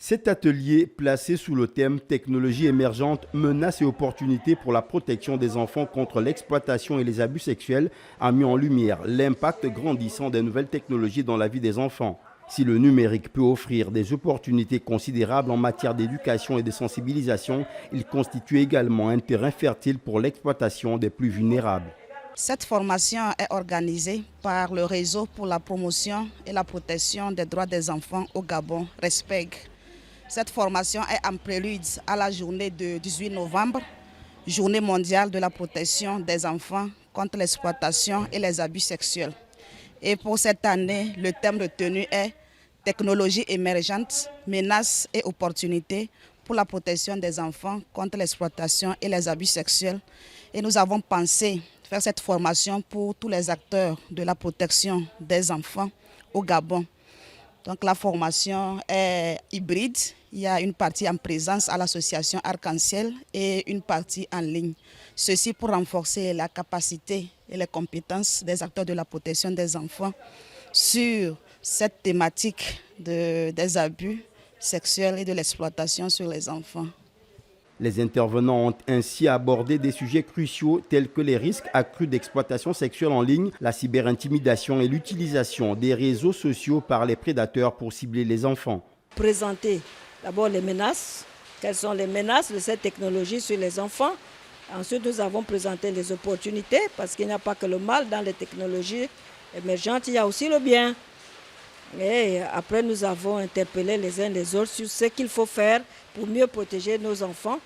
Cet atelier, placé sous le thème Technologie émergente, menaces et opportunités pour la protection des enfants contre l'exploitation et les abus sexuels, a mis en lumière l'impact grandissant des nouvelles technologies dans la vie des enfants. Si le numérique peut offrir des opportunités considérables en matière d'éducation et de sensibilisation, il constitue également un terrain fertile pour l'exploitation des plus vulnérables. Cette formation est organisée par le Réseau pour la promotion et la protection des droits des enfants au Gabon, RESPEG. Cette formation est en prélude à la journée de 18 novembre, journée mondiale de la protection des enfants contre l'exploitation et les abus sexuels. Et pour cette année, le thème retenu est Technologie émergente, menaces et opportunités pour la protection des enfants contre l'exploitation et les abus sexuels. Et nous avons pensé faire cette formation pour tous les acteurs de la protection des enfants au Gabon. Donc la formation est hybride. Il y a une partie en présence à l'association Arc-en-Ciel et une partie en ligne. Ceci pour renforcer la capacité et les compétences des acteurs de la protection des enfants sur cette thématique des abus sexuels et de l'exploitation sur les enfants. Les intervenants ont ainsi abordé des sujets cruciaux tels que les risques accrus d'exploitation sexuelle en ligne, la cyberintimidation et l'utilisation des réseaux sociaux par les prédateurs pour cibler les enfants. Présenter d'abord les menaces, quelles sont les menaces de cette technologie sur les enfants. Ensuite, nous avons présenté les opportunités parce qu'il n'y a pas que le mal dans les technologies émergentes, il y a aussi le bien. Et après, nous avons interpellé les uns les autres sur ce qu'il faut faire pour mieux protéger nos enfants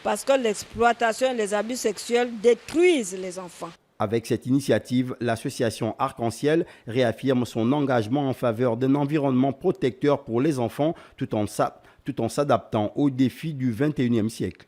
parce que l'exploitation et les abus sexuels détruisent les enfants. Avec cette initiative, l'association Arc-en-Ciel réaffirme son engagement en faveur d'un environnement protecteur pour les enfants tout en s'adaptant aux défis du XXIe siècle.